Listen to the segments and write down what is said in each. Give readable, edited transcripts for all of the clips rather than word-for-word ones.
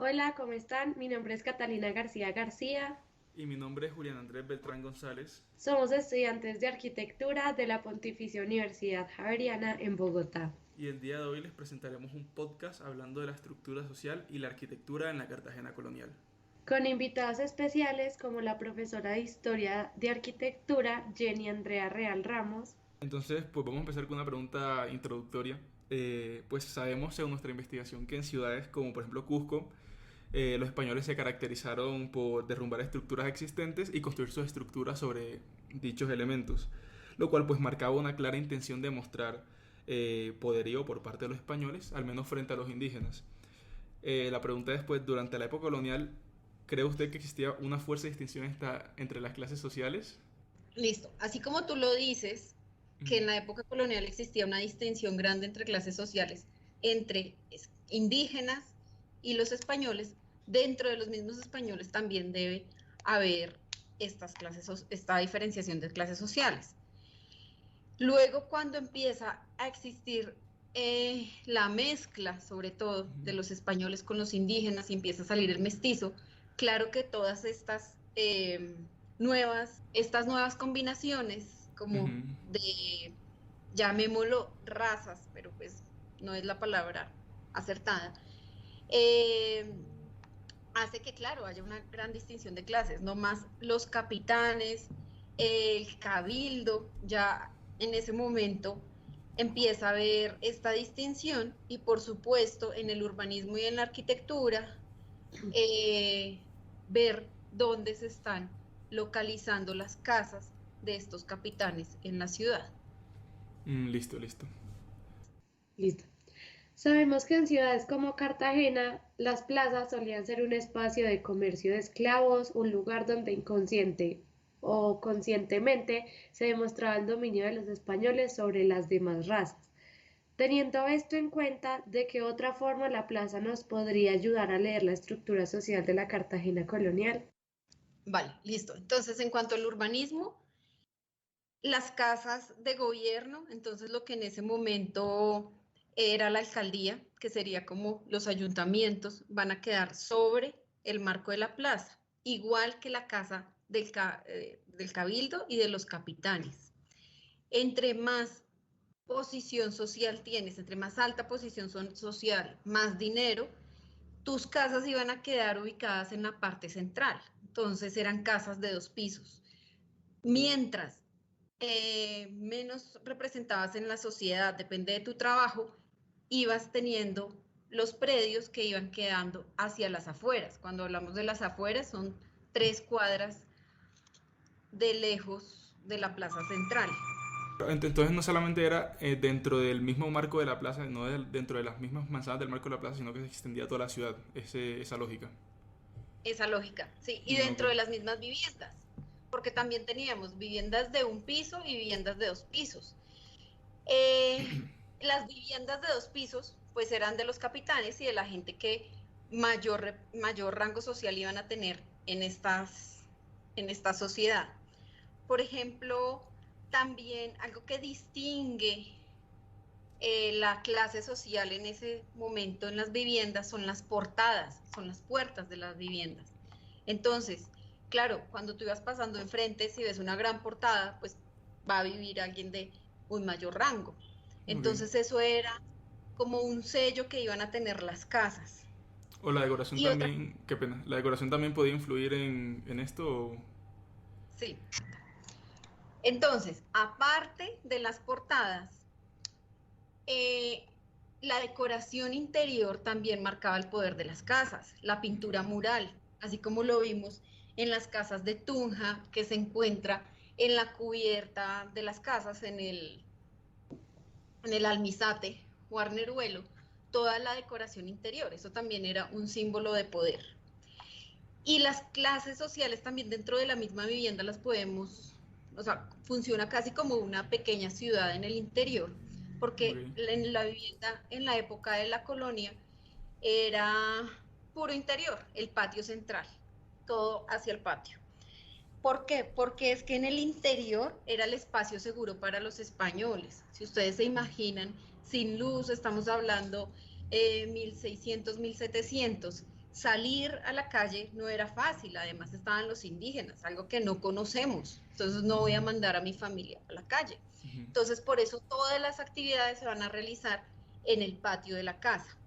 Hola, ¿cómo están? Mi nombre es Catalina García García. Y mi nombre es Julián Andrés Beltrán González. Somos estudiantes de arquitectura de la Pontificia Universidad Javeriana en Bogotá. Y el día de hoy les presentaremos un podcast hablando de la estructura social y la arquitectura en la Cartagena colonial. Con invitados especiales como la profesora de Historia de Arquitectura Jenny Andrea Real Ramos. Entonces, pues vamos a empezar con una pregunta introductoria. Pues sabemos, según nuestra investigación, que en ciudades como por ejemplo Cusco, los españoles se caracterizaron por derrumbar estructuras existentes y construir sus estructuras sobre dichos elementos, lo cual pues marcaba una clara intención de mostrar poderío por parte de los españoles, al menos frente a los indígenas. La pregunta es, pues, durante la época colonial, ¿cree usted que existía una fuerza de distinción entre las clases sociales? Listo. Así como tú lo dices, que Mm. en la época colonial existía una distinción grande entre clases sociales, entre indígenas y los españoles, dentro de los mismos españoles también debe haber esta diferenciación de clases sociales. Luego, cuando empieza a existir la mezcla, sobre todo, de los españoles con los indígenas y empieza a salir el mestizo, claro que todas estas nuevas combinaciones, como Ujú. de, llamémoslo razas, pero pues no es la palabra acertada, eh, hace que, claro, haya una gran distinción de clases, no más los capitanes, el cabildo, ya en ese momento empieza a haber esta distinción y por supuesto en el urbanismo y en la arquitectura, ver dónde se están localizando las casas de estos capitanes en la ciudad. Listo, listo. Listo. Sabemos que en ciudades como Cartagena, las plazas solían ser un espacio de comercio de esclavos, un lugar donde inconsciente o conscientemente se demostraba el dominio de los españoles sobre las demás razas. Teniendo esto en cuenta, ¿de qué otra forma la plaza nos podría ayudar a leer la estructura social de la Cartagena colonial? Vale, listo. Entonces, en cuanto al urbanismo, las casas de gobierno, entonces lo que en ese momento era la alcaldía, que sería como los ayuntamientos, van a quedar sobre el marco de la plaza, igual que la casa del cabildo y de los capitanes. Entre más posición social tienes, entre más alta posición social, más dinero, tus casas iban a quedar ubicadas en la parte central. Entonces eran casas de 2 pisos. Mientras menos representabas en la sociedad, depende de tu trabajo, ibas teniendo los predios que iban quedando hacia las afueras. Cuando hablamos de las afueras, son 3 cuadras de lejos de la plaza central. Entonces no solamente era dentro del mismo marco de la plaza, no dentro de las mismas manzanas del marco de la plaza, sino que se extendía a toda la ciudad, esa lógica. Esa lógica, sí, y Ok. dentro de las mismas viviendas, porque también teníamos viviendas de 1 piso y viviendas de 2 pisos. Las viviendas de 2 pisos, pues eran de los capitanes y de la gente que mayor rango social iban a tener en esta sociedad. Por ejemplo, también algo que distingue la clase social en ese momento en las viviendas son las portadas, son las puertas de las viviendas. Entonces, claro, cuando tú ibas pasando enfrente, si ves una gran portada, pues va a vivir alguien de un mayor rango. Ok. Entonces eso era como un sello que iban a tener las casas. O la decoración Y otra, también, qué pena, la decoración también podía influir en esto. sí. Entonces, aparte de las portadas, eh, la decoración interior también marcaba el poder de las casas, la pintura mural, así como lo vimos en las casas de Tunja, que se encuentra en la cubierta de las casas, en el almizate o arneruelo, toda la decoración interior, eso también era un símbolo de poder. Y las clases sociales también dentro de la misma vivienda las podemos, o sea, funciona casi como una pequeña ciudad en el interior, Ok. porque en la vivienda en la época de la colonia era puro interior, el patio central, todo hacia el patio. ¿Por qué? Porque es que en el interior era el espacio seguro para los españoles. Si ustedes se imaginan, sin luz, estamos hablando 1600, 1700. salir a la calle no era fácil, además estaban los indígenas, algo que no conocemos, entonces no voy a mandar a mi familia a la calle. Ujú. Entonces, por eso todas las actividades se van a realizar en el patio de la casa.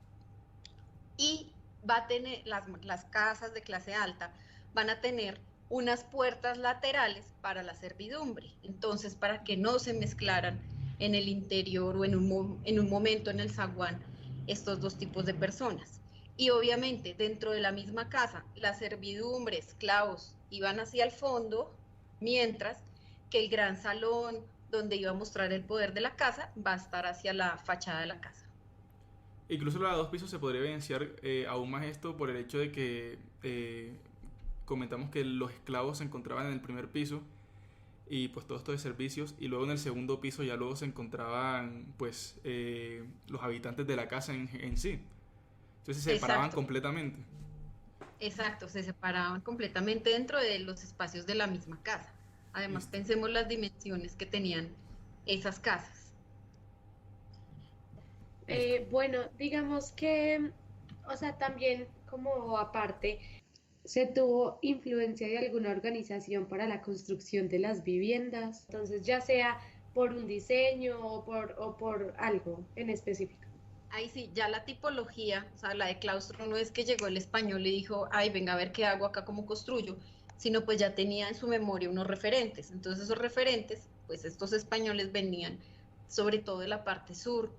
Y va a tener, las casas de clase alta van a tener unas puertas laterales para la servidumbre, entonces para que no se mezclaran en el interior o en un momento en el zaguán estos dos tipos de personas. Y obviamente dentro de la misma casa, la servidumbre, esclavos, iban hacia el fondo, mientras que el gran salón donde iba a mostrar el poder de la casa va a estar hacia la fachada de la casa. Incluso la de dos pisos se podría evidenciar aún más esto por el hecho de que comentamos que los esclavos se encontraban en el primer piso y pues todo esto de servicios, y luego en el segundo piso ya luego se encontraban pues los habitantes de la casa en sí. Entonces se separaban Exacto. completamente. Exacto, se separaban completamente dentro de los espacios de la misma casa. Además, Listo. pensemos las dimensiones que tenían esas casas. Listo. Bueno, digamos que, o sea, también como aparte, se tuvo influencia de alguna organización para la construcción de las viviendas, entonces ya sea por un diseño o por algo en específico. Ahí sí, ya la tipología, o sea, la de claustro no es que llegó el español y dijo, ay, venga a ver qué hago acá, cómo construyo, sino pues ya tenía en su memoria unos referentes. Entonces esos referentes, pues estos españoles venían sobre todo de la parte sur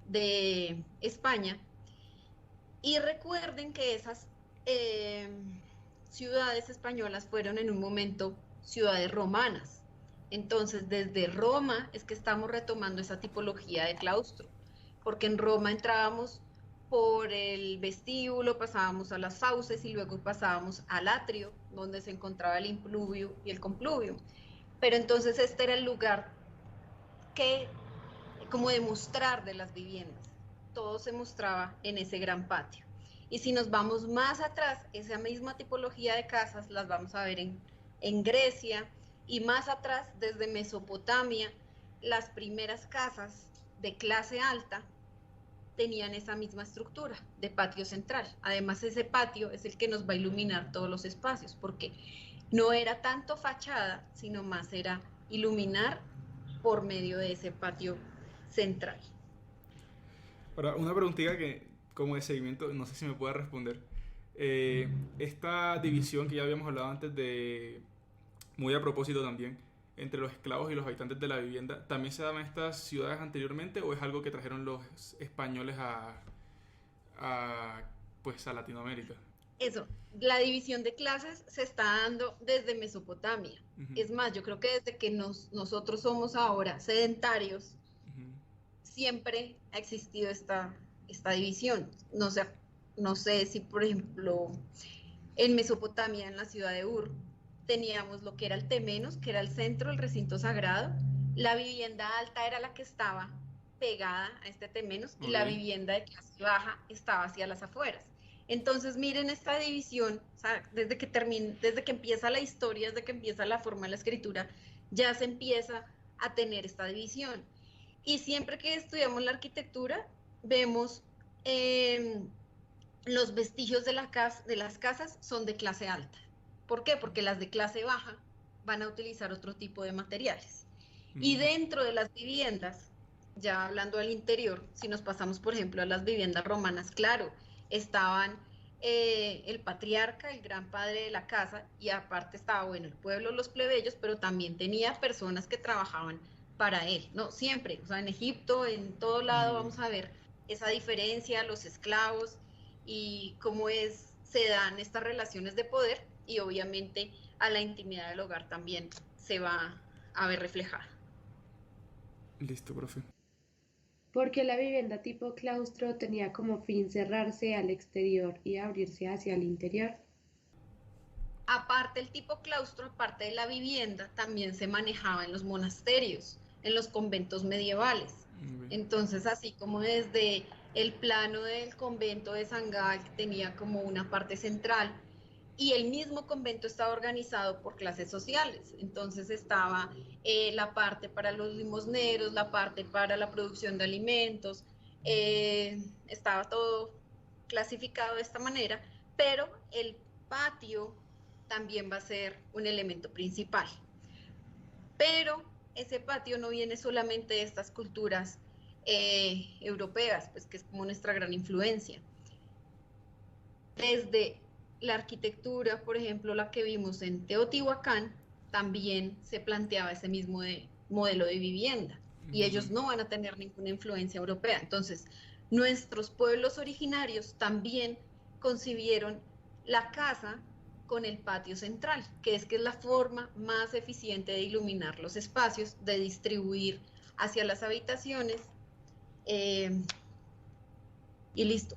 de España. Y recuerden que esas ciudades españolas fueron en un momento ciudades romanas. Entonces, desde Roma es que estamos retomando esa tipología de claustro, porque en Roma entrábamos por el vestíbulo, pasábamos a las fauces y luego pasábamos al atrio, donde se encontraba el impluvio y el compluvio. Pero entonces este era el lugar que, como demostrar de las viviendas, todo se mostraba en ese gran patio. Y si nos vamos más atrás, esa misma tipología de casas las vamos a ver en Grecia y más atrás, desde Mesopotamia, las primeras casas de clase alta tenían esa misma estructura de patio central. Además, ese patio es el que nos va a iluminar todos los espacios, porque no era tanto fachada, sino más era iluminar por medio de ese patio central. Ahora, una preguntita que, como de seguimiento, no sé si me pueda responder. Esta división que ya habíamos hablado antes de, muy a propósito también, entre los esclavos y los habitantes de la vivienda, ¿también se daban en estas ciudades anteriormente o es algo que trajeron los españoles a, pues, a Latinoamérica? Eso, la división de clases se está dando desde Mesopotamia. Ujú, Es más, yo creo que desde que nosotros somos ahora sedentarios, ujú. siempre ha existido esta división. No sé si, por ejemplo, en Mesopotamia, en la ciudad de Ur, teníamos lo que era el Temenos, que era el centro, el recinto sagrado. La vivienda alta era la que estaba pegada a este Temenos y Ok. la vivienda de clase baja estaba hacia las afueras. Entonces, miren esta división, o sea, desde que empieza la historia, desde que empieza la forma de la escritura, ya se empieza a tener esta división. Y siempre que estudiamos la arquitectura, vemos eh, los vestigios de las casas son de clase alta. ¿Por qué? Porque las de clase baja van a utilizar otro tipo de materiales. Y Mm, dentro de las viviendas, ya hablando del interior, si nos pasamos, por ejemplo, a las viviendas romanas, claro, estaban el patriarca, el gran padre de la casa, y aparte estaba, bueno, el pueblo, los plebeyos, pero también tenía personas que trabajaban para él, ¿no? Siempre, o sea, en Egipto, en todo lado muy bien. vamos a ver esa diferencia, los esclavos y cómo se dan estas relaciones de poder y obviamente a la intimidad del hogar también se va a ver reflejada. Listo, profe. Porque la vivienda tipo claustro tenía como fin cerrarse al exterior y abrirse hacia el interior. Aparte el tipo claustro, aparte de la vivienda, también se manejaba en los monasterios, en los conventos medievales. Muy bien. Entonces, así como desde el plano del convento de San Gal, que tenía como una parte central, y el mismo convento estaba organizado por clases sociales. Entonces estaba la parte para los limosneros, la parte para la producción de alimentos, estaba todo clasificado de esta manera, pero el patio también va a ser un elemento principal. Pero ese patio no viene solamente de estas culturas europeas, pues que es como nuestra gran influencia. Desde la arquitectura, por ejemplo, la que vimos en Teotihuacán, también se planteaba ese mismo modelo de vivienda y ellos no van a tener ninguna influencia europea. Entonces, nuestros pueblos originarios también concibieron la casa con el patio central, que es la forma más eficiente de iluminar los espacios, de distribuir hacia las habitaciones y listo.